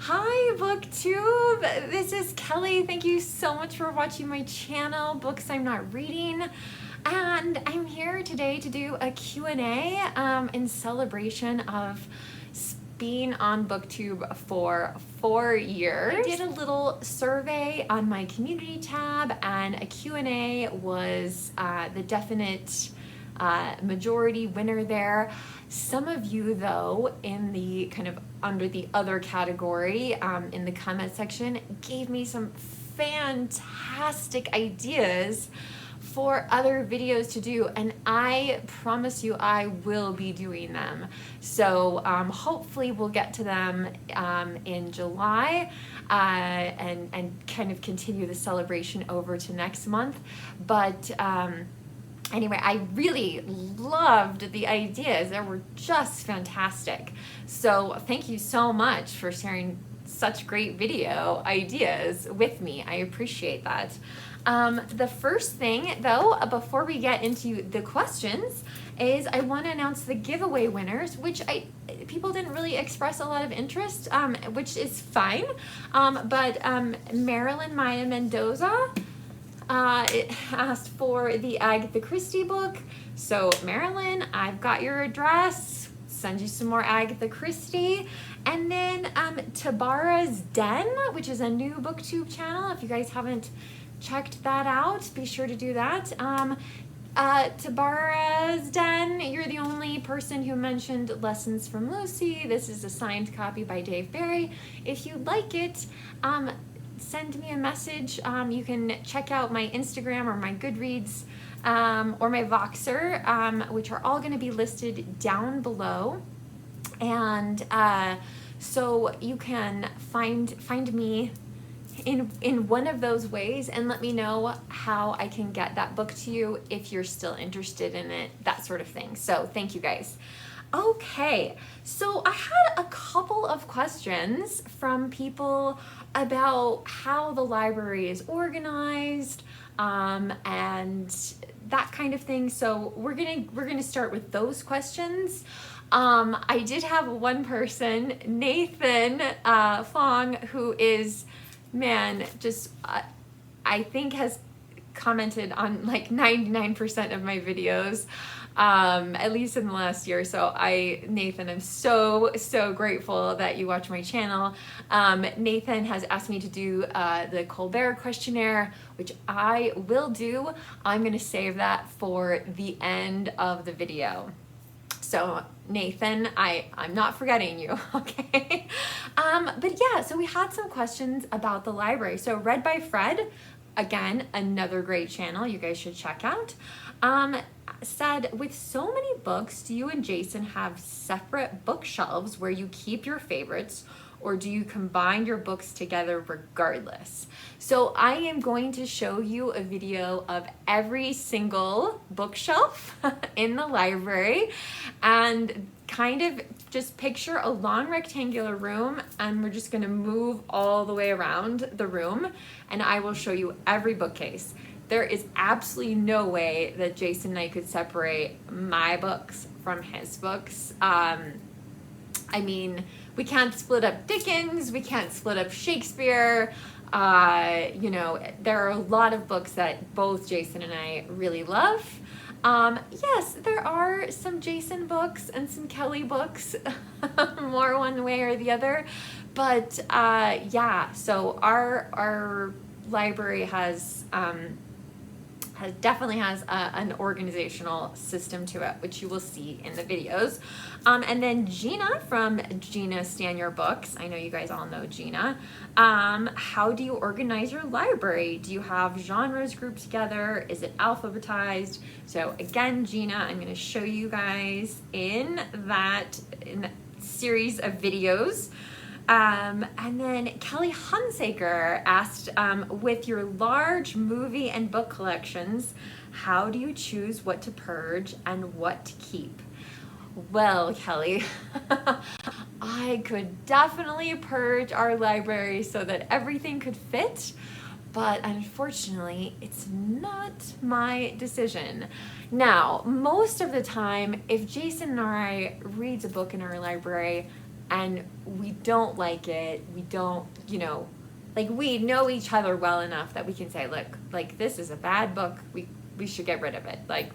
Hi BookTube, this is Kelly. Thank you so much for watching my channel, Books I'm Not Reading. And I'm here today to do a Q&A in celebration of being on BookTube for 4 years. I did a little survey on my community tab, and a Q&A was the definite majority winner there. Some of you, though, in the kind of under the other category in the comment section, gave me some fantastic ideas for other videos to do, and I promise you I will be doing them. So hopefully we'll get to them in July and kind of continue the celebration over to next month. But anyway, I really loved the ideas. They were just fantastic. So thank you so much for sharing such great video ideas with me. I appreciate that. The first thing, though, before we get into the questions, is I want to announce the giveaway winners, which people didn't really express a lot of interest, which is fine. But Marilyn Maya Mendoza it asked for the Agatha Christie book. So Marilyn, I've got your address. Send you some more Agatha Christie. And then Tabara's Den, which is a new BookTube channel. If you guys haven't checked that out, be sure to do that. Tabara's Den, you're the only person who mentioned Lessons from Lucy. This is a signed copy by Dave Barry. If you like it, send me a message. You can check out my Instagram or my Goodreads or my Voxer, which are all going to be listed down below. And so you can find me in one of those ways and let me know how I can get that book to you if you're still interested in it, that sort of thing. So thank you guys. Okay, so I had a couple of questions from people about how the library is organized and that kind of thing. So we're gonna start with those questions. I did have one person, Nathan Fong, who is, man, just I think has commented on like 99% of my videos, at least in the last year. So Nathan, I'm so grateful that you watch my channel. Nathan has asked me to do the Colbert questionnaire, which I will do. I'm gonna save that for the end of the video. So Nathan, I'm not forgetting you, okay? But yeah, so we had some questions about the library. So Read by Fred, again, another great channel you guys should check out, said, with so many books, do you and Jason have separate bookshelves where you keep your favorites, or do you combine your books together regardless? So I am going to show you a video of every single bookshelf in the library, and kind of just picture a long rectangular room, and we're just gonna move all the way around the room, and I will show you every bookcase. There is absolutely no way that Jason and I could separate my books from his books. I mean, we can't split up Dickens, we can't split up Shakespeare. You know, there are a lot of books that both Jason and I really love. Yes, there are some Jason books and some Kelly books, more one way or the other. But yeah, so our library definitely has an organizational system to it, which you will see in the videos. And then Gina from Gina Stan Your Books, I know you guys all know Gina. How do you organize your library? Do you have genres grouped together? Is it alphabetized? So again, Gina, I'm going to show you guys in that series of videos. And then Kelly Hunsaker asked, with your large movie and book collections, how do you choose what to purge and what to keep? Well, Kelly, I could definitely purge our library so that everything could fit, but unfortunately, it's not my decision. Now, most of the time, if Jason and I reads a book in our library, and we don't like it, we don't, you know, like we know each other well enough that we can say, look, like this is a bad book, we should get rid of it. Like,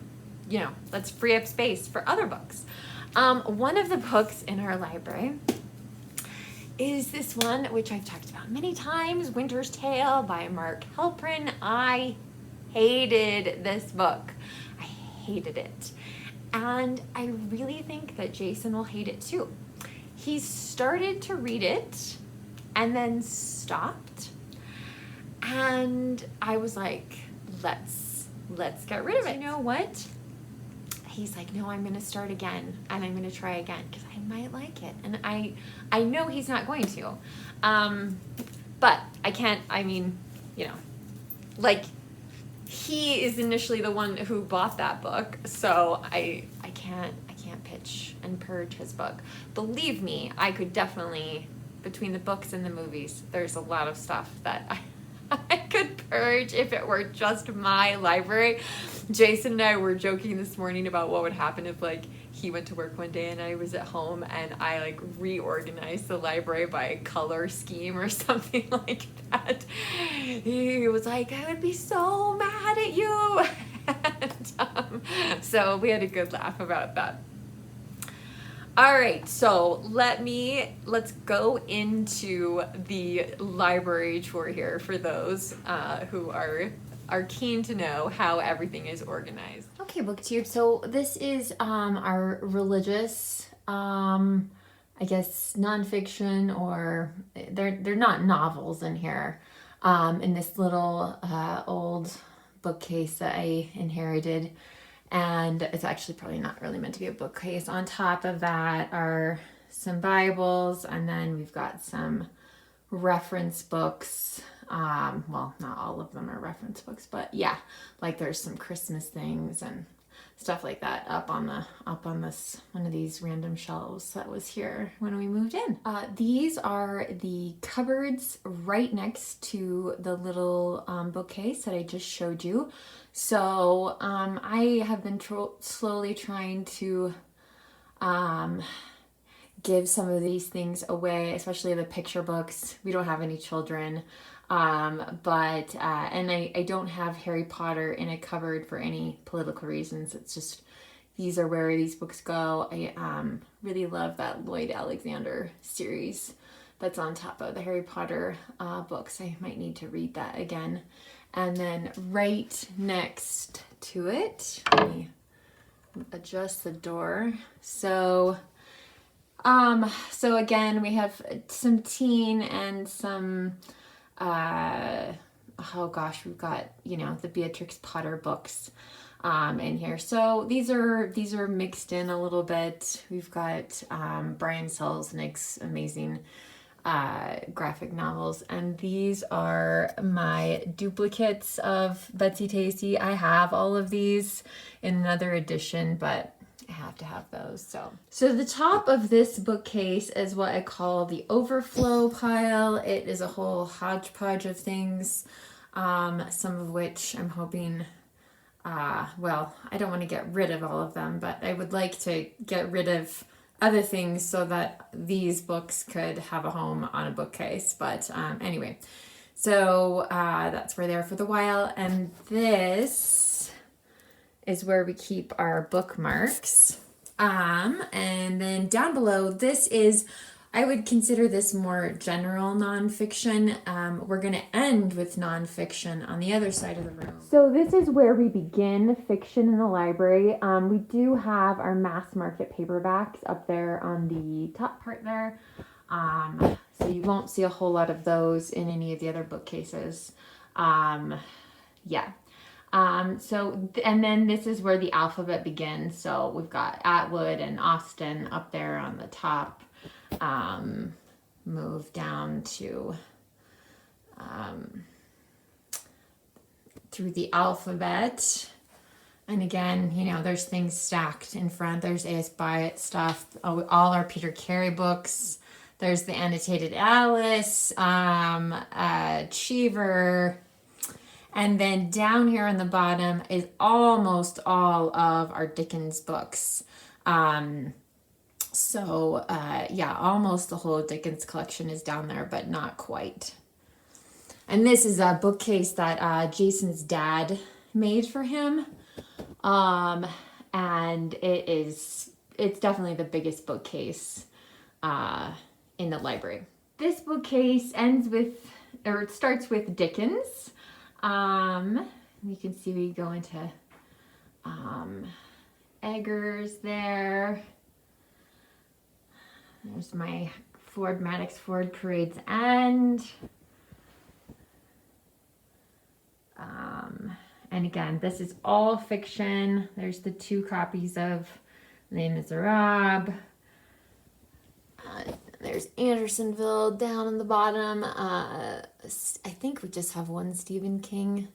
you know, let's free up space for other books. One of the books in our library is this one, which I've talked about many times, Winter's Tale by Mark Helprin. I hated this book. I hated it. And I really think that Jason will hate it too. He started to read it and then stopped. And I was like, let's get rid of it. You know what? He's like, no, I'm going to start again, and I'm going to try again because I might like it. And I know he's not going to. But I can't, I mean, you know, like he is initially the one who bought that book. So I can't pitch and purge his book. Believe me, I could definitely, between the books and the movies, there's a lot of stuff that I could purge if it were just my library. Jason and I were joking this morning about what would happen if like he went to work one day and I was at home and I like reorganized the library by color scheme or something like that. He was like, I would be so mad at you. And, so we had a good laugh about that. All right, so let's go into the library tour here for those who are keen to know how everything is organized. Okay, booktube. So this is our religious, I guess, nonfiction, or they're not novels in here. In this little old bookcase that I inherited. And it's actually probably not really meant to be a bookcase. On top of that are some Bibles, and then we've got some reference books. Well, not all of them are reference books, but yeah, like there's some Christmas things and stuff like that up on this one of these random shelves that was here when we moved in. These are the cupboards right next to the little bookcase that I just showed you. So I have been slowly trying to give some of these things away, especially the picture books. We don't have any children, but and I don't have Harry Potter in a cupboard for any political reasons. It's just these are where these books go. I really love that Lloyd Alexander series that's on top of the Harry Potter books. I might need to read that again. And then right next to it, let me adjust the door. So again, we have some teen and some, oh gosh, we've got, you know, the Beatrix Potter books in here. So these are mixed in a little bit. We've got Brian Selznick's amazing graphic novels, and these are my duplicates of Betsy Tacy. I have all of these in another edition, but I have to have those. So the top of this bookcase is what I call the overflow pile. It is a whole hodgepodge of things, some of which I'm hoping, well, I don't want to get rid of all of them, but I would like to get rid of other things so that these books could have a home on a bookcase. But anyway, so that's where they're for the while. And this is where we keep our bookmarks. And then down below, this is, I would consider this more general nonfiction. We're going to end with nonfiction on the other side of the room. So this is where we begin fiction in the library. We do have our mass market paperbacks up there on the top part there. So you won't see a whole lot of those in any of the other bookcases. Yeah. So, and then this is where the alphabet begins. So we've got Atwood and Austen up there on the top. Move down to through the alphabet, and again, you know, there's things stacked in front. There's A.S. Byatt stuff, all our Peter Carey books. There's the annotated Alice, Cheever, and then down here on the bottom is almost all of our Dickens books. So, yeah, almost the whole Dickens collection is down there, but not quite. And this is a bookcase that Jason's dad made for him. And it's definitely the biggest bookcase in the library. This bookcase it starts with Dickens. You can see we go into Eggers there. There's my Ford Maddox Ford Parade's End. And again, this is all fiction. There's the 2 copies of Les Miserables. There's Andersonville down on the bottom. I think we just have one Stephen King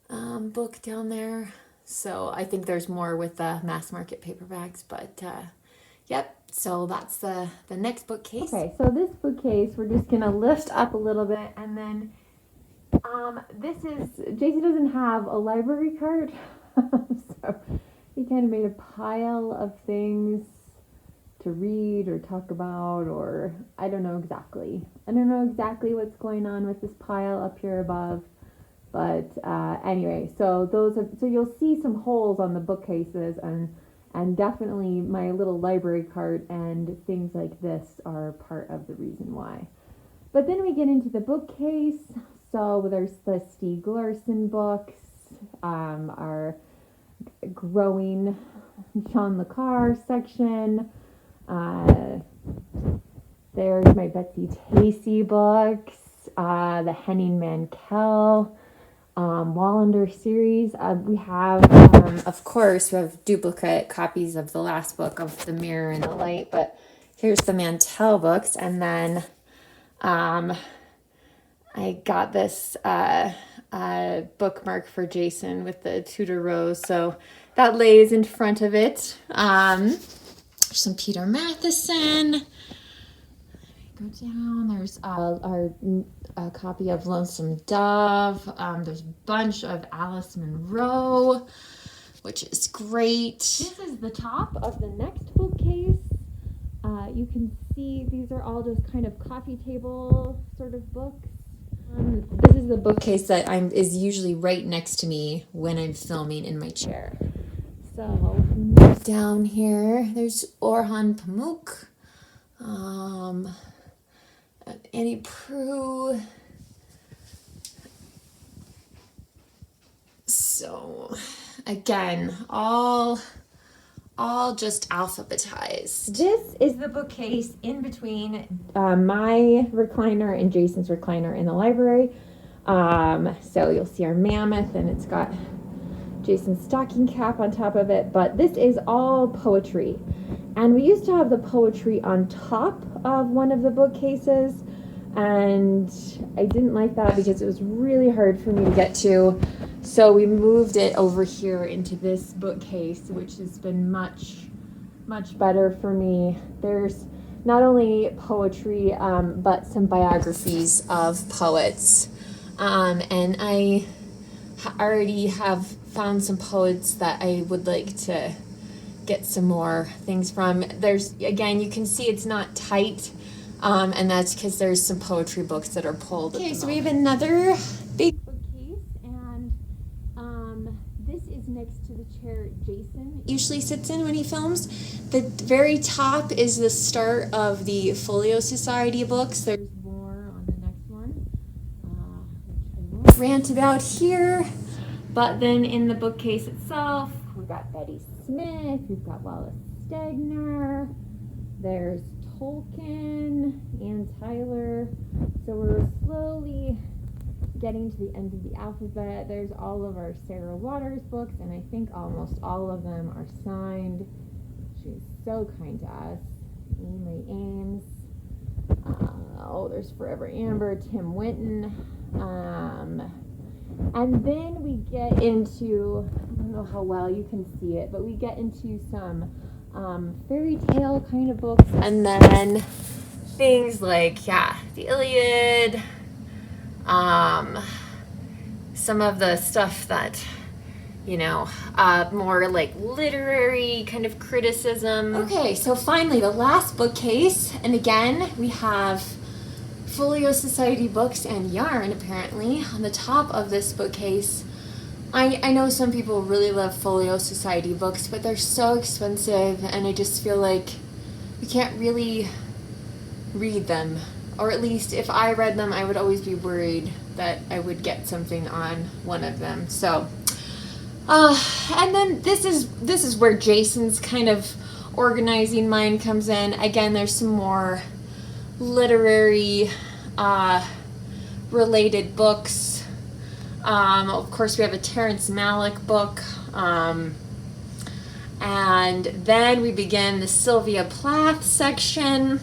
book down there. So I think there's more with the mass market paperbacks, but yep. So that's the next bookcase. Okay, so this bookcase we're just gonna lift up a little bit, and then Jason doesn't have a library card, so he kind of made a pile of things to read or talk about, or I don't know exactly what's going on with this pile up here above. But anyway, so you'll see some holes on the bookcases, and definitely my little library cart and things like this are part of the reason why. But then we get into the bookcase. So there's the Stieg Larsson books, our growing John le Carre section. There's my Betsy Tacy books, the Henning Mankell, Wallander series. We have, of course, we have duplicate copies of the last book of The Mirror and the Light, but here's the Mantell books. And then I got this bookmark for Jason with the Tudor Rose, so that lays in front of it. Some Peter Matheson. Go down. There's our copy of Lonesome Dove. There's a bunch of Alice Munro, which is great. This is the top of the next bookcase. You can see these are all just kind of coffee table sort of books. This is the bookcase that is usually right next to me when I'm filming in my chair. So down here, there's Orhan Pamuk, Annie Proulx. So again, all just alphabetized. This is the bookcase in between my recliner and Jason's recliner in the library. So you'll see our mammoth, and it's got Jason's stocking cap on top of it. But this is all poetry. And we used to have the poetry on top of one of the bookcases, and I didn't like that because it was really hard for me to get to. So we moved it over here into this bookcase, which has been much, much better for me. There's not only poetry, but some biographies of poets. And I already have found some poets that I would like to get some more things from. There's, again, you can see it's not tight, and that's because there's some poetry books that are pulled. Okay, so we have another big bookcase, and this is next to the chair Jason usually sits in when he films. The very top is the start of the Folio Society books. There's more on the next one, which I won't rant about here. But then in the bookcase itself, we've got Betty Smith, we've got Wallace Stegner, there's Tolkien, Ann Tyler. So we're slowly getting to the end of the alphabet. There's all of our Sarah Waters books, and I think almost all of them are signed. She's so kind to us. Amy Ames. There's Forever Amber, Tim Winton. And then we get into, I don't know how well you can see it, but we get into some fairy tale kind of books. And then things like, the Iliad, some of the stuff that, more like literary kind of criticism. Okay, so finally the last bookcase, and again we have Folio Society books and yarn apparently on the top of this bookcase. I know some people really love Folio Society books, but they're so expensive, and I just feel like we can't really read them. Or at least if I read them, I would always be worried that I would get something on one of them. So, and then this is where Jason's kind of organizing mind comes in. Again, there's some more literary related books. Of course, we have a Terrence Malick book. And then we begin the Sylvia Plath section.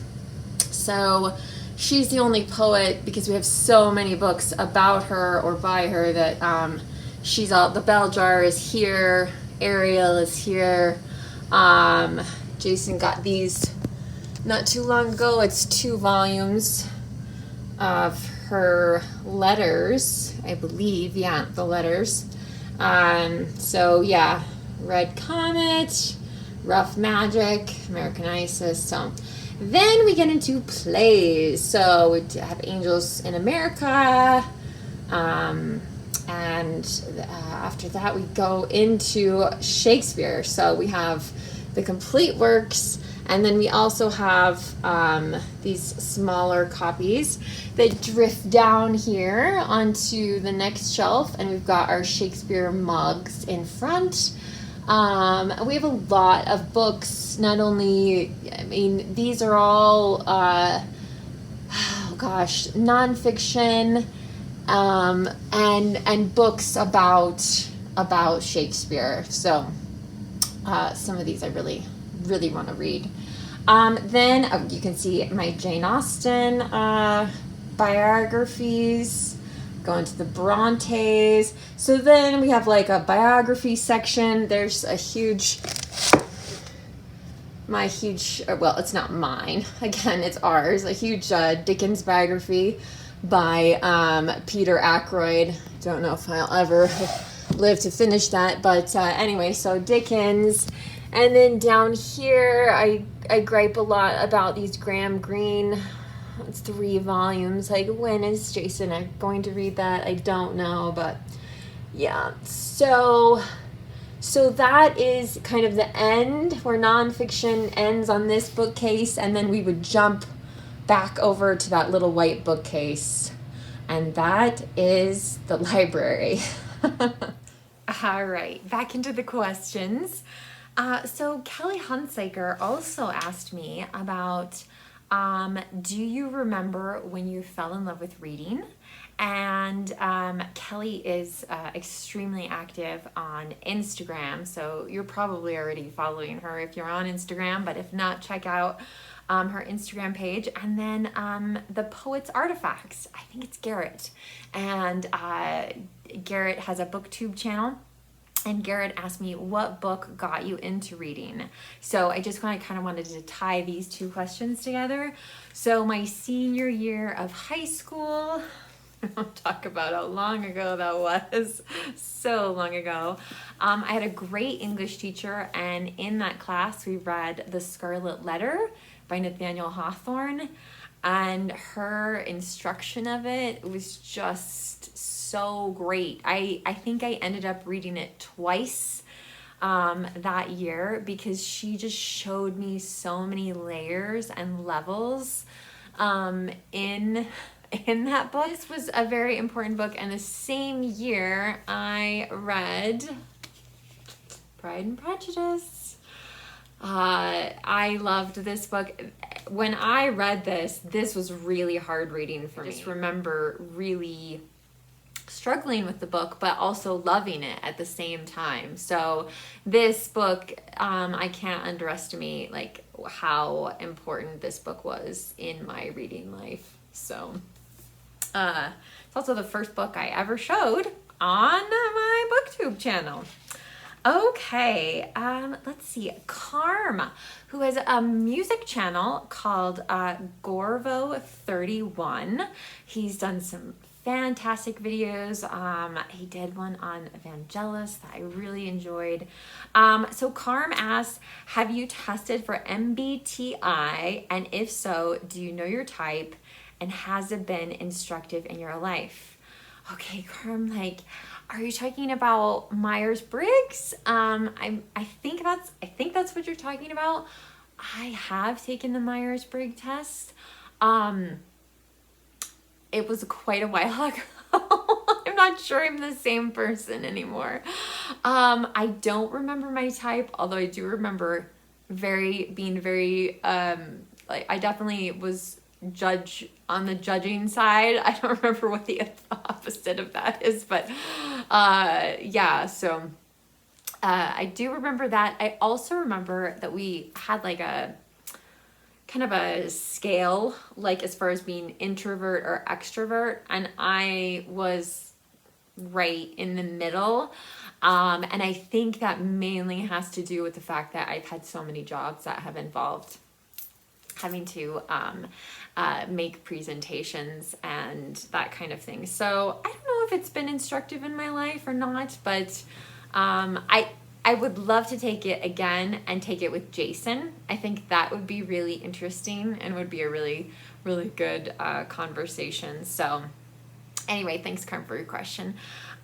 So she's the only poet, because we have so many books about her or by her, that she's all, the Bell Jar is here, Ariel is here. Jason got these not too long ago. It's 2 volumes of her letters, I believe. Yeah, the letters. So yeah, Red Comet, Rough Magic, American Isis. So then we get into plays. So we have Angels in America, and after that we go into Shakespeare. So we have the complete works, and then we also have these smaller copies that drift down here onto the next shelf, and we've got our Shakespeare mugs in front. We have a lot of books, not only, I mean, these are all, nonfiction, and books about Shakespeare. So, some of these I really want to read. Then you can see my Jane Austen biographies, going to the Brontes. So then we have like a biography section. There's a well, it's not mine. Again, it's ours. A huge Dickens biography by Peter Ackroyd. Don't know if I'll ever live to finish that, but anyway, so Dickens. And then down here, I gripe a lot about these Graham Greene. It's 3 volumes. Like, when is Jason going to read that? I don't know, but yeah. So that is kind of the end, where nonfiction ends on this bookcase, and then we would jump back over to that little white bookcase, and that is the library. All right, back into the questions. So Kelly Hunsaker also asked me about, do you remember when you fell in love with reading? And Kelly is extremely active on Instagram, so you're probably already following her if you're on Instagram, but if not, check out her Instagram page. And then the Poet's Artifacts, I think it's Garrett, and Garrett has a booktube channel. And Garrett asked me, what book got you into reading? So I just kind of wanted to tie these 2 questions together. So my senior year of high school, I'll talk about how long ago that was, so long ago. I had a great English teacher, and in that class we read The Scarlet Letter by Nathaniel Hawthorne, and her instruction of it was just so great. I think I ended up reading it twice that year, because she just showed me so many layers and levels in that book. This was a very important book, and the same year I read Pride and Prejudice. I loved this book. When I read this was really hard reading for me. I just remember really struggling with the book, but also loving it at the same time. So this book, I can't underestimate like how important this book was in my reading life. So it's also the first book I ever showed on my booktube channel. Okay, let's see. Karm, who has a music channel called Gorvo31. He's done some fantastic videos. He did one on Evangelist that I really enjoyed. So Carm asks, have you tested for MBTI? And if so, do you know your type? And has it been instructive in your life? Okay, Carm, like, are you talking about Myers-Briggs? I think that's what you're talking about. I have taken the Myers-Briggs test. It was quite a while ago. I'm not sure I'm the same person anymore. I don't remember my type, although I do remember being very, like, I definitely was on the judging side. I don't remember what the opposite of that is, but yeah, so I do remember that. I also remember that we had like a kind of a scale, like as far as being introvert or extrovert, and I was right in the middle. And I think that mainly has to do with the fact that I've had so many jobs that have involved having to make presentations and that kind of thing. So I don't know if it's been instructive in my life or not, but I would love to take it again and take it with Jason. I think that would be really interesting and would be a really, really good conversation. So anyway, thanks, Carm, for your question.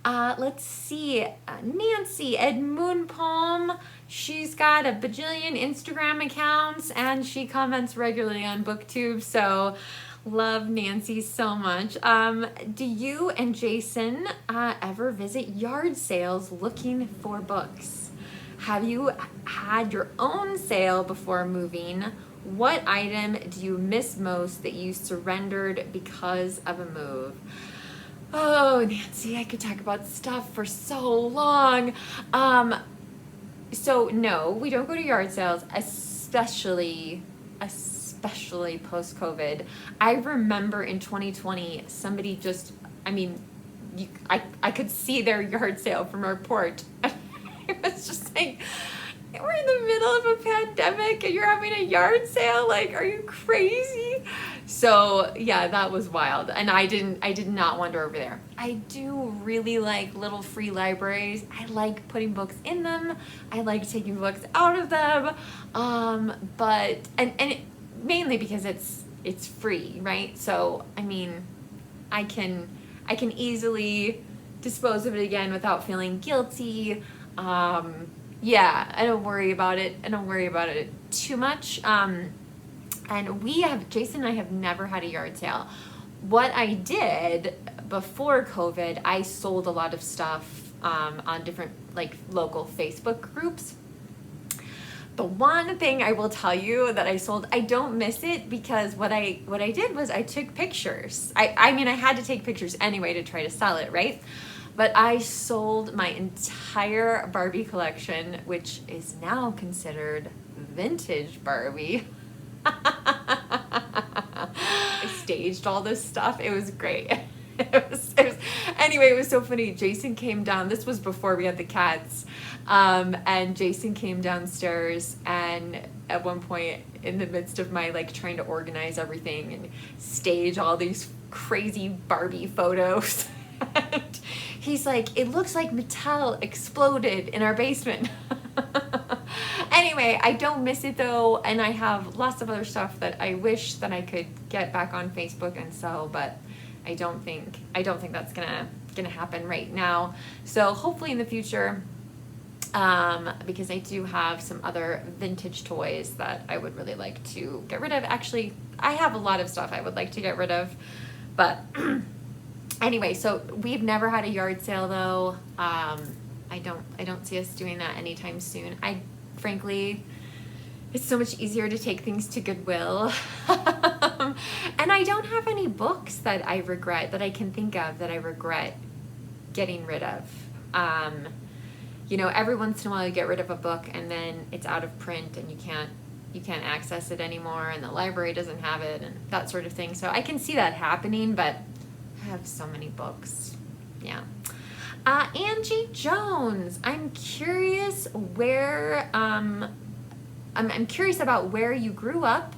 Let's see. Nancy Ed Moonpalm. She's got a bajillion Instagram accounts and she comments regularly on BookTube. So love Nancy so much. Do you and Jason ever visit yard sales looking for books? Have you had your own sale before moving? What item do you miss most that you surrendered because of a move? Oh, Nancy, I could talk about stuff for so long. So no, we don't go to yard sales, especially post-COVID. I remember in 2020, somebody just, I could see their yard sale from our porch. It was just like, we're in the middle of a pandemic and you're having a yard sale? Like, are you crazy? So yeah, that was wild. And I did not wander over there. I do really like little free libraries. I like putting books in them. I like taking books out of them. But mainly because it's free, right? So, I can easily dispose of it again without feeling guilty. Yeah, I don't worry about it. I don't worry about it too much. And Jason and I have never had a yard sale. What I did before COVID, I sold a lot of stuff on different like local Facebook groups. The one thing I will tell you that I sold, I don't miss it because what I did was I took pictures. I had to take pictures anyway to try to sell it, right? But I sold my entire Barbie collection, which is now considered vintage Barbie. I staged all this stuff. It was great. Anyway, it was so funny. Jason came down. This was before we had the cats. And Jason came downstairs, and at one point in the midst of my like trying to organize everything and stage all these crazy Barbie photos, and he's like, it looks like Mattel exploded in our basement. Anyway, I don't miss it though, and I have lots of other stuff that I wish that I could get back on Facebook and sell, but I don't think that's gonna happen right now. So hopefully in the future, because I do have some other vintage toys that I would really like to get rid of. Actually, I have a lot of stuff I would like to get rid of, but anyway, so we've never had a yard sale though. I don't see us doing that anytime soon. Frankly, it's so much easier to take things to Goodwill. And I don't have any books that I can think of that I regret getting rid of. Every once in a while you get rid of a book and then it's out of print and you can't access it anymore and the library doesn't have it and that sort of thing. So I can see that happening, but I have so many books. Yeah. Angie Jones, I'm curious I'm curious about where you grew up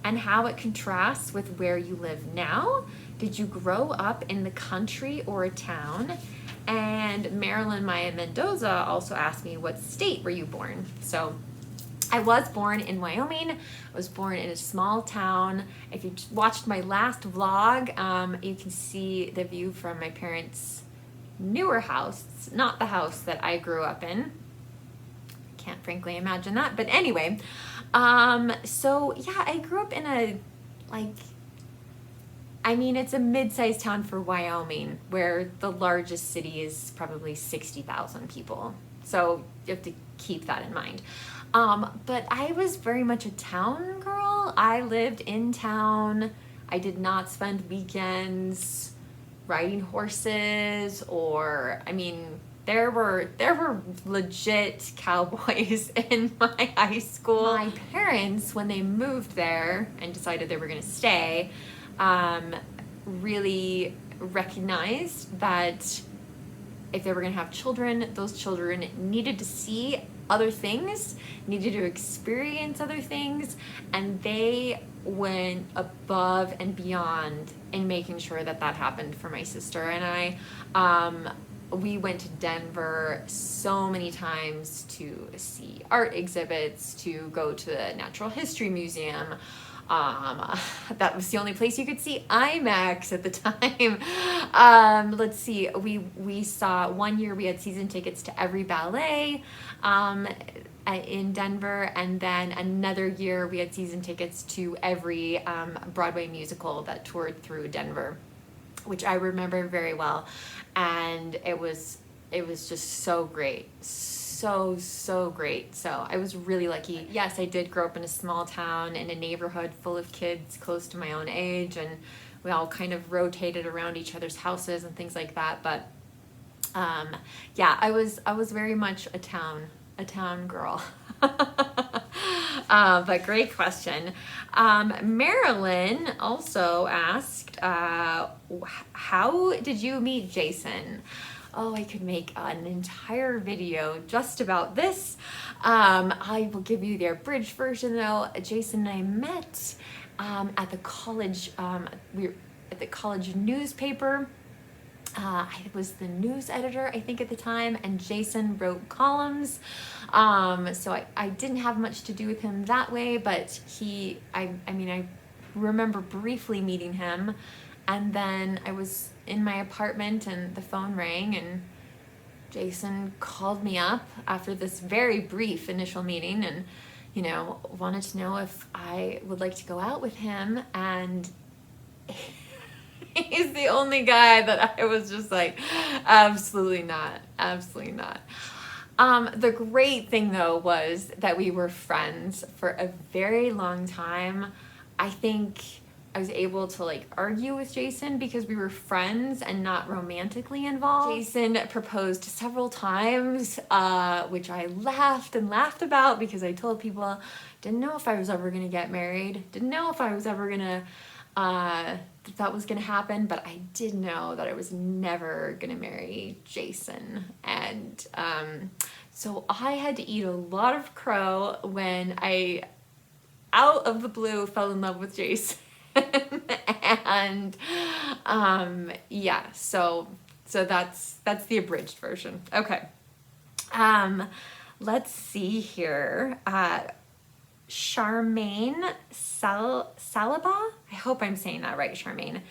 and how it contrasts with where you live now. did you grow up in the country or a town? And Marilyn Maya Mendoza also asked me, what state were you born? So I was born in Wyoming. I was born in a small town. If you watched my last vlog, you can see the view from my parents' newer house. It's not the house that I grew up in. Can't frankly imagine that, but anyway. So yeah, I grew up in a, it's a mid-sized town for Wyoming, where the largest city is probably 60,000 people. So you have to keep that in mind. But I was very much a town girl. I lived in town. I did not spend weekends riding horses, or, there were legit cowboys in my high school. My parents, when they moved there and decided they were going to stay, really recognized that if they were going to have children, those children needed to see other things, needed to experience other things, and they went above and beyond in making sure that that happened for my sister and I. We went to Denver so many times to see art exhibits, to go to the Natural History Museum. That was the only place you could see IMAX at the time. Let's see, we saw, one year we had season tickets to every ballet in Denver, and then another year we had season tickets to every Broadway musical that toured through Denver, which I remember very well. And it was just so great. So great. So I was really lucky. Yes, I did grow up in a small town in a neighborhood full of kids close to my own age, and we all kind of rotated around each other's houses and things like that. But yeah, I was very much a town girl. But great question. Marilyn also asked, how did you meet Jason? Oh, I could make an entire video just about this. I will give you the abridged version though. Jason and I met at the college, we were at the college newspaper. I was the news editor, I think, at the time, and Jason wrote columns. So I didn't have much to do with him that way, but I remember briefly meeting him, and then I was in my apartment and the phone rang, and Jason called me up after this very brief initial meeting and, wanted to know if I would like to go out with him, and he's the only guy that I was just like, absolutely not. The great thing though was that we were friends for a very long time. I think I was able to argue with Jason because we were friends and not romantically involved. Jason proposed several times, which I laughed about because I told people, didn't know if I was ever gonna get married, didn't know if I was ever gonna that was gonna happen, but I did know that I was never gonna marry Jason. And so I had to eat a lot of crow when I, out of the blue, fell in love with Jason. And yeah, so that's the abridged version. Okay. Let's see here. Charmaine Salaba, I hope I'm saying that right, Charmaine.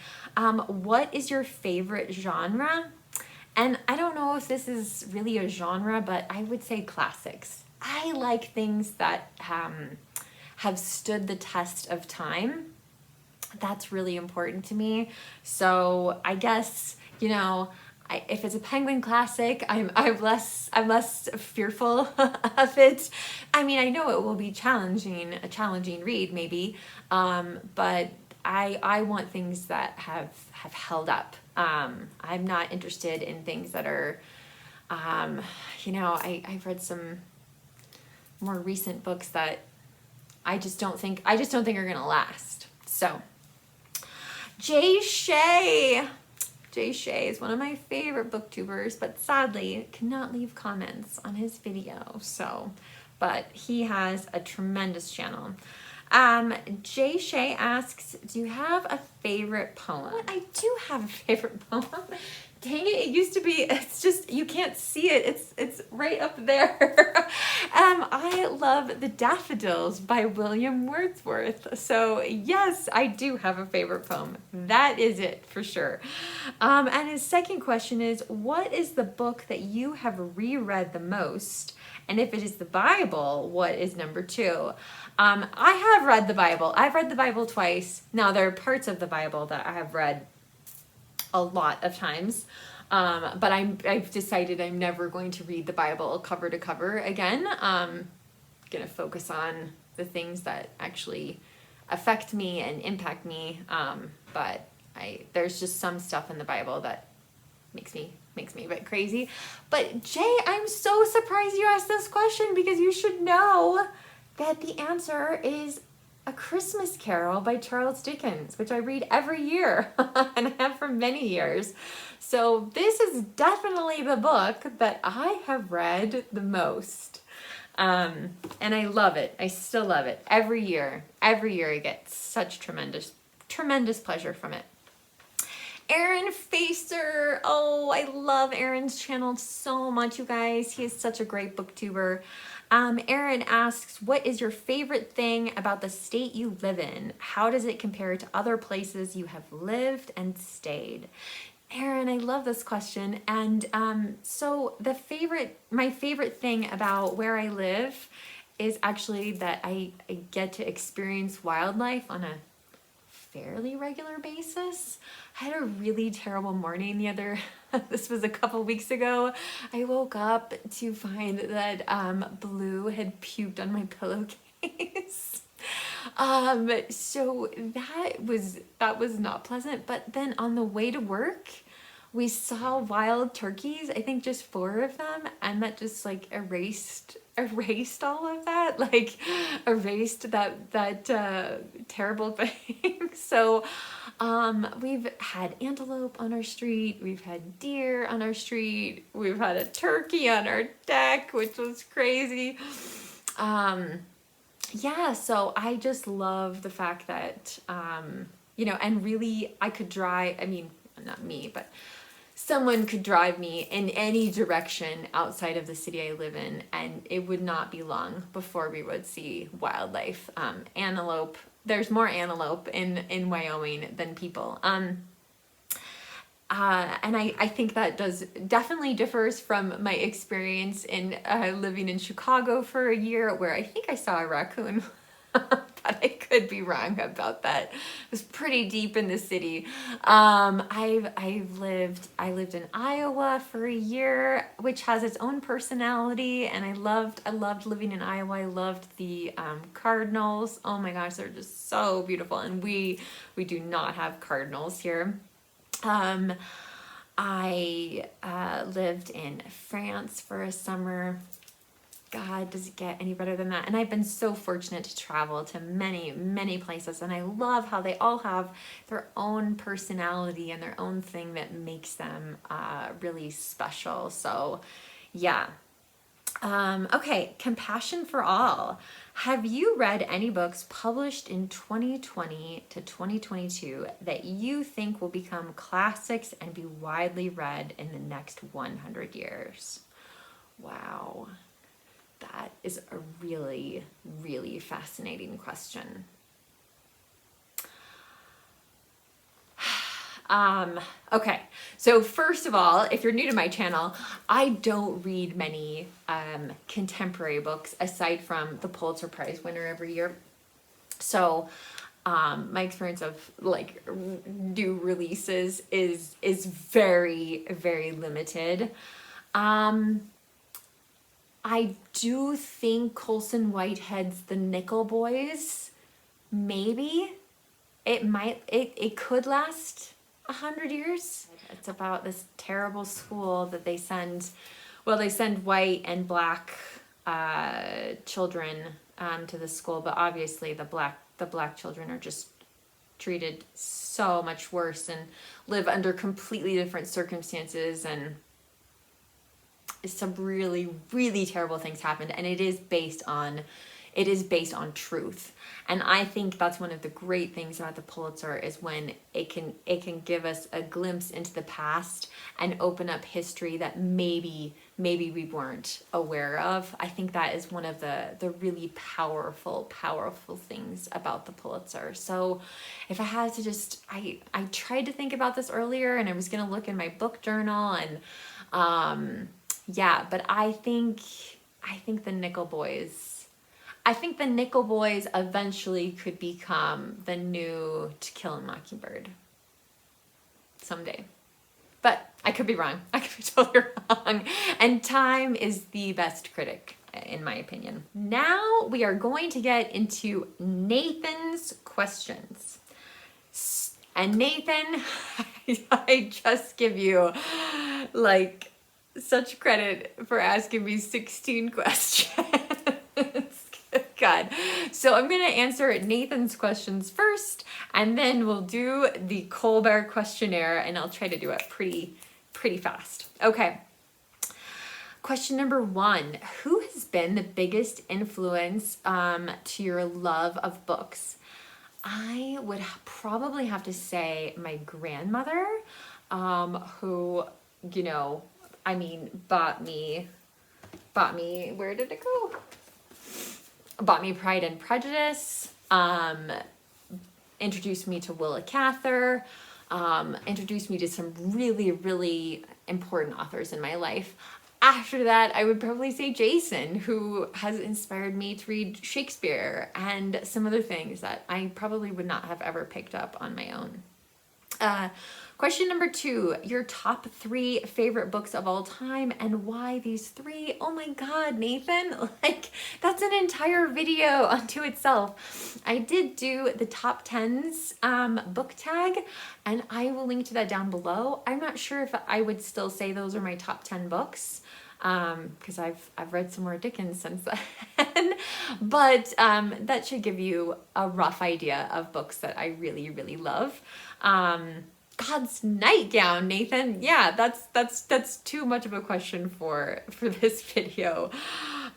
What is your favorite genre? And I don't know if this is really a genre, but I would say classics. I like things that have stood the test of time. That's really important to me. So I guess, if it's a Penguin classic, I'm less fearful of it. I know it will be a challenging read maybe, but I want things that have held up. I'm not interested in things that are, I've read some more recent books that I just don't think are gonna last. So, Jay Shea is one of my favorite booktubers, but sadly cannot leave comments on his video. So, but he has a tremendous channel. Jay Shea asks, do you have a favorite poem? I do have a favorite poem. Dang it, it used to be, it's just, you can't see it. It's right up there. I love The Daffodils by William Wordsworth. So yes, I do have a favorite poem. That is it for sure. And his second question is, what is the book that you have reread the most? And if it is the Bible, what is number 2? I have read the Bible. I've read the Bible twice. Now, there are parts of the Bible that I have read a lot of times. But I've decided I'm never going to read the Bible cover to cover again. I'm going to focus on the things that actually affect me and impact me. But there's just some stuff in the Bible that makes me a bit crazy. But Jay, I'm so surprised you asked this question, because you should know that the answer is A Christmas Carol by Charles Dickens, which I read every year and I have for many years. So this is definitely the book that I have read the most. And I love it. I still love it. Every year I get such tremendous pleasure from it. Aaron Facer. Oh, I love Aaron's channel so much, you guys. He is such a great booktuber. Aaron asks, what is your favorite thing about the state you live in? How does it compare to other places you have lived and stayed? Aaron, I love this question. And so my favorite thing about where I live is actually that I get to experience wildlife on a fairly regular basis. I had a really terrible morning this was a couple weeks ago. I woke up to find that Blue had puked on my pillowcase. So that was not pleasant. But then on the way to work, we saw wild turkeys, I think just 4 of them, and that just like erased all of that, like erased that terrible thing. So we've had antelope on our street, we've had deer on our street, we've had a turkey on our deck, which was crazy. Yeah, so I just love the fact that, and really I could drive, I mean, not me, but someone could drive me in any direction outside of the city I live in, and it would not be long before we would see wildlife. Antelope, there's more antelope in Wyoming than people. And I think that definitely differs from my experience in living in Chicago for a year, where I think I saw a raccoon. But I could be wrong about that. It was pretty deep in the city. I lived in Iowa for a year, which has its own personality, and I loved living in Iowa. I loved the cardinals. Oh my gosh, they're just so beautiful, and we do not have cardinals here. I lived in France for a summer. God, does it get any better than that? And I've been so fortunate to travel to many, many places, and I love how they all have their own personality and their own thing that makes them really special. So yeah. Okay, Compassion for All. Have you read any books published in 2020 to 2022 that you think will become classics and be widely read in the next 100 years? Wow. That is a really, really fascinating question. Okay, so first of all, if you're new to my channel, I don't read many contemporary books aside from the Pulitzer Prize winner every year. So my experience of like new releases is very, very limited. I do think Colson Whitehead's The Nickel Boys, maybe. It could last 100 years. It's about this terrible school that they send white and black children to the school, but obviously the black children are just treated so much worse and live under completely different circumstances, and some really, really terrible things happened. And it is based on it is based on truth. And I think that's one of the great things about the Pulitzer, is when it can give us a glimpse into the past and open up history that maybe we weren't aware of. I think that is one of the really powerful things about the Pulitzer. So if I had to just, I tried to think about this earlier, and I was going to look in my book journal, and yeah, but I think the Nickel Boys, eventually could become the new To Kill a Mockingbird someday. But I could be wrong. I could be totally wrong. And time is the best critic, in my opinion. Now we are going to get into Nathan's questions. And Nathan, I just give you like such credit for asking me 16 questions. God. So I'm going to answer Nathan's questions first, and then we'll do the Colbert questionnaire, and I'll try to do it pretty fast. Okay. Question number 1. Who has been the biggest influence to your love of books? I would probably have to say my grandmother, who, you know, I mean, bought me, where did it go? Bought me Pride and Prejudice, introduced me to Willa Cather, introduced me to some really, really important authors in my life. After that, I would probably say Jason, who has inspired me to read Shakespeare and some other things that I probably would not have ever picked up on my own. Question number 2, your top 3 favorite books of all time, and why these 3? Oh my God, Nathan, like that's an entire video unto itself. I did do the top 10s book tag, and I will link to that down below. I'm not sure if I would still say those are my top 10 books, because I've read some more Dickens since then, but that should give you a rough idea of books that I really, really love. God's Nightgown, Nathan. Yeah, that's too much of a question for this video.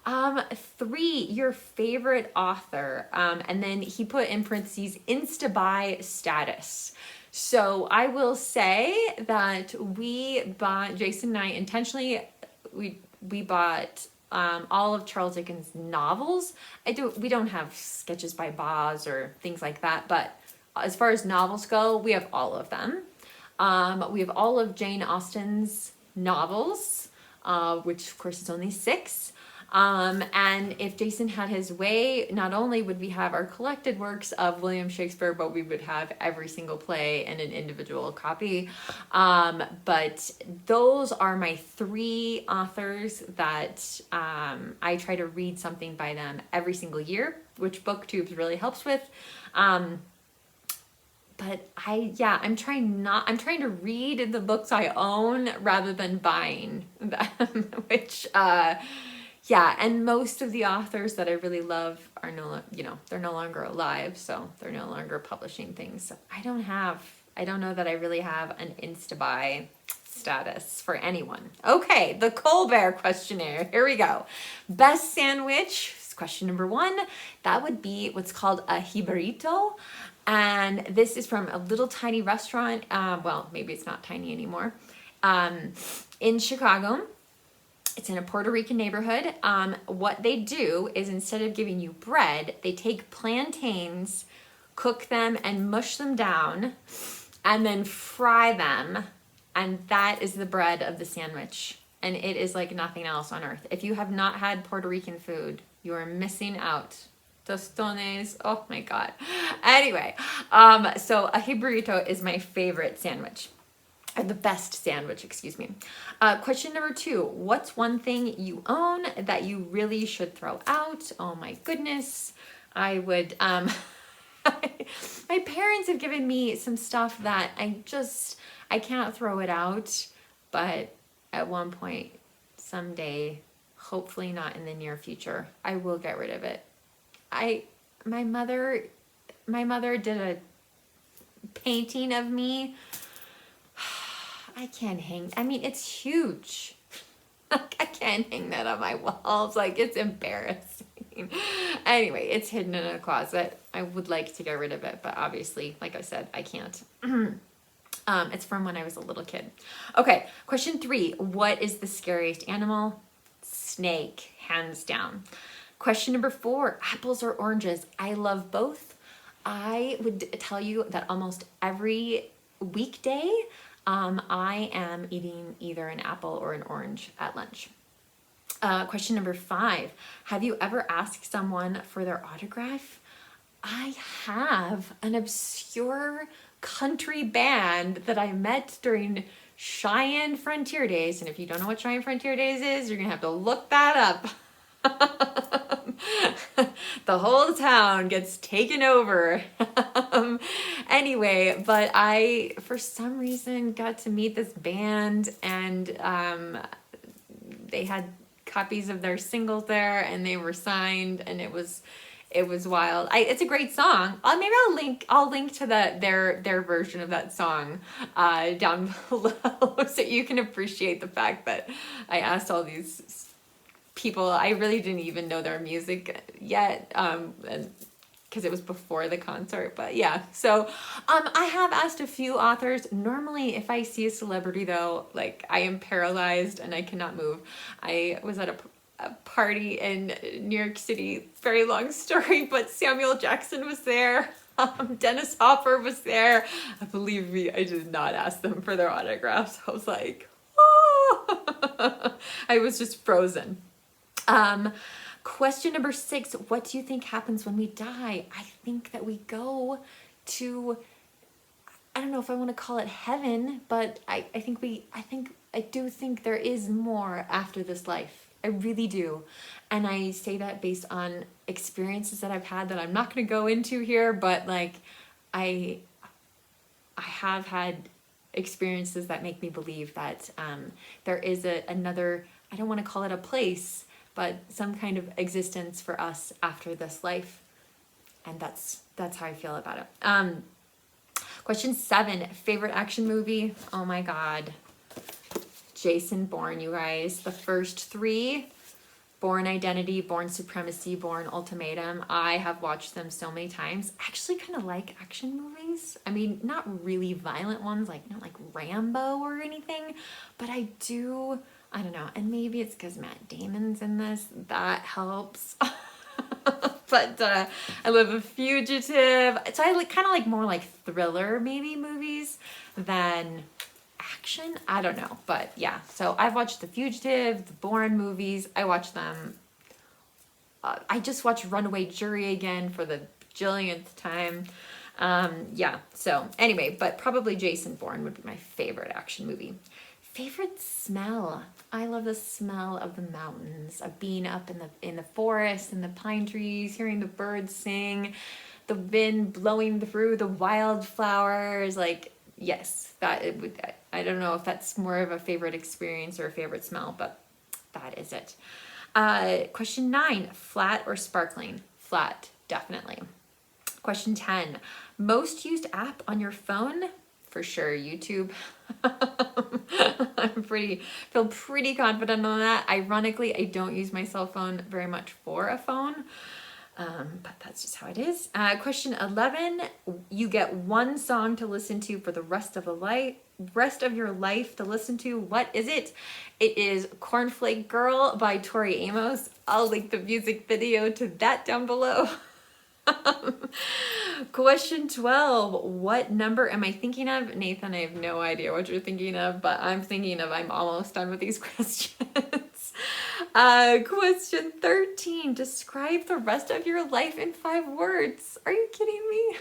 3, your favorite author, and then he put in parentheses Insta-buy status. So I will say that we bought, Jason and I intentionally, we bought all of Charles Dickens' novels. We don't have Sketches by Boz or things like that, but as far as novels go, we have all of them. We have all of Jane Austen's novels, which of course is only 6. And if Jason had his way, not only would we have our collected works of William Shakespeare, but we would have every single play in an individual copy. But those are my 3 authors that I try to read something by them every single year, which BookTube really helps with. But I'm trying to read the books I own rather than buying them, which, and most of the authors that I really love are they're no longer alive, so they're no longer publishing things. So I don't know that I really have an Insta-buy status for anyone. Okay, the Colbert questionnaire, here we go. Best sandwich, question number 1, that would be what's called a jibarito. And this is from a little tiny restaurant, well, maybe it's not tiny anymore, in Chicago. It's in a Puerto Rican neighborhood. What they do is, instead of giving you bread, they take plantains, cook them, and mush them down, and then fry them, and that is the bread of the sandwich. And it is like nothing else on earth. If you have not had Puerto Rican food, you are missing out. Tostones, oh my God. Anyway, so a jibarito is my favorite sandwich, or the best sandwich, excuse me. Question number 2, what's one thing you own that you really should throw out? Oh my goodness. I would, my parents have given me some stuff that I can't throw it out, but at one point, someday, hopefully not in the near future, I will get rid of it. My mother did a painting of me. I can't hang, I mean, it's huge. I can't hang that on my walls. Like, it's embarrassing. fine. Anyway, it's hidden in a closet. I would like to get rid of it, but obviously, like I said, I can't. It's from when I was a little kid. Okay, question 3. What is the scariest animal? Snake, hands down. Question number 4, apples or oranges? I love both. I would tell you that almost every weekday, I am eating either an apple or an orange at lunch. Question number 5, have you ever asked someone for their autograph? I have. An obscure country band that I met during Cheyenne Frontier Days. And if you don't know what Cheyenne Frontier Days is, you're going to have to look that up. The whole town gets taken over. Anyway, but I, for some reason, got to meet this band, and they had copies of their singles there, and they were signed, and it was wild. It's a great song. Maybe I'll link to their version of that song down below, so you can appreciate the fact that I asked all these people. I really didn't even know their music yet, because it was before the concert. But yeah, so I have asked a few authors. Normally, if I see a celebrity, though, like, I am paralyzed and I cannot move. I was at a party in New York City, very long story, but Samuel Jackson was there. Dennis Hopper was there. Believe me, I did not ask them for their autographs. I was like, oh. I was just frozen. Question number 6, what do you think happens when we die? I think that we go to, I don't know if I want to call it heaven, but I do think there is more after this life. I really do. And I say that based on experiences that I've had that I'm not going to go into here, but like I have had experiences that make me believe that there is another, I don't want to call it a place, but some kind of existence for us after this life. And that's how I feel about it. Question 7, favorite action movie? Oh my God. Jason Bourne, you guys. The first 3, Bourne Identity, Bourne Supremacy, Bourne Ultimatum. I have watched them so many times. I actually kind of like action movies. I mean, not really violent ones, like not like Rambo or anything, but I do, I don't know. And maybe it's because Matt Damon's in this. That helps. But I love A Fugitive. So I kind of like more like thriller maybe movies than action. I don't know, but yeah. So I've watched The Fugitive, the Bourne movies. I watch them. I just watched Runaway Jury again for the bajillionth time. Yeah. So anyway, but probably Jason Bourne would be my favorite action movie. Favorite smell? I love the smell of the mountains, of being up in the forest and the pine trees, hearing the birds sing, the wind blowing through the wildflowers. Like, yes, that it would. I don't know if that's more of a favorite experience or a favorite smell, but that is it. Question 9, flat or sparkling? Flat, definitely. Question 10, most used app on your phone? For sure, YouTube. Feel pretty confident on that. Ironically, I don't use my cell phone very much for a phone, but that's just how it is. Question 11, you get one song to listen to for the rest of your life to listen to. What is it? It is Cornflake Girl by Tori Amos. I'll link the music video to that down below. Question 12, what number am I thinking of? Nathan, I have no idea what you're thinking of, but I'm almost done with these questions. Question 13, describe the rest of your life in 5 words. Are you kidding me?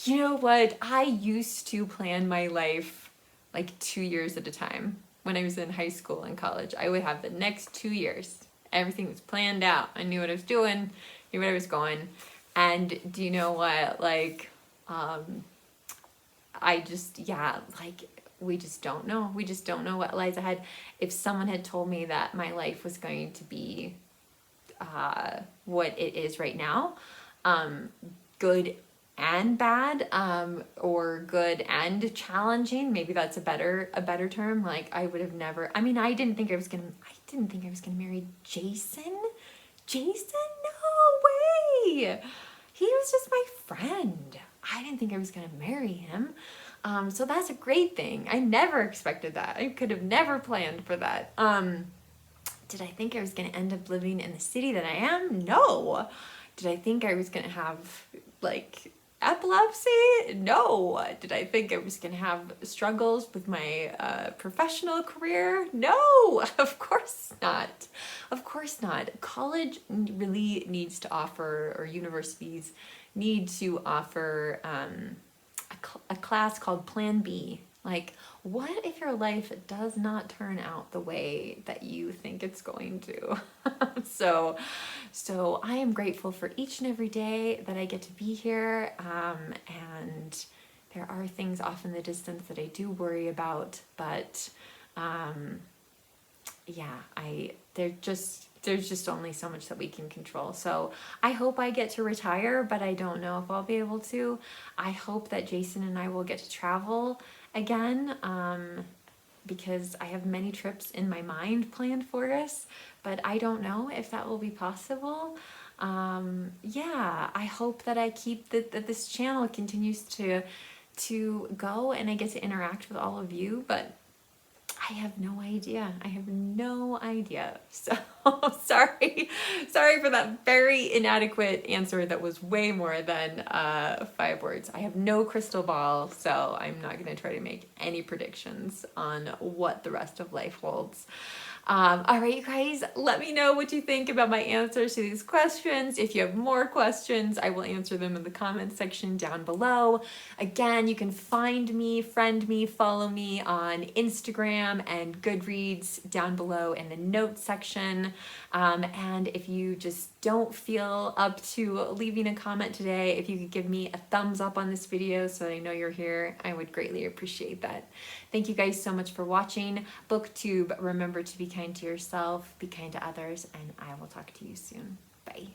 You know what? I used to plan my life like 2 years at a time. When I was in high school and college, I would have the next 2 years. Everything was planned out. I knew what I was doing, knew where I was going. And do you know what? Like, we just don't know. We just don't know what lies ahead. If someone had told me that my life was going to be what it is right now, good and bad, or good and challenging, maybe that's a better term. Like, I would have never, I mean, I didn't think I was gonna marry Jason. Jason? No way! He was just my friend. I didn't think I was gonna marry him. So that's a great thing. I never expected that. I could have never planned for that. Did I think I was gonna end up living in the city that I am? No. Did I think I was gonna have like epilepsy? No. Did I think I was gonna have struggles with my professional career? No, of course not. Of course not. College really needs to offer, or universities need to offer a class called Plan B. Like, what if your life does not turn out the way that you think it's going to? So I am grateful for each and every day that I get to be here. And there are things off in the distance that I do worry about, but there's just only so much that we can control. So I hope I get to retire, but I don't know if I'll be able to. I hope that Jason and I will get to travel again, because I have many trips in my mind planned for us, but I don't know if that will be possible. I hope that that this channel continues to go and I get to interact with all of you, but I have no idea. I have no idea. So sorry for that very inadequate answer that was way more than 5 words. I have no crystal ball, so I'm not going to try to make any predictions on what the rest of life holds. All right, you guys, let me know what you think about my answers to these questions. If you have more questions, I will answer them in the comments section down below. Again, you can find me, friend me, follow me on Instagram and Goodreads down below in the notes section. And if you just don't feel up to leaving a comment today, if you could give me a thumbs up on this video so I know you're here, I would greatly appreciate that. Thank you guys so much for watching. BookTube, remember to be kind to yourself, be kind to others, and I will talk to you soon. Bye.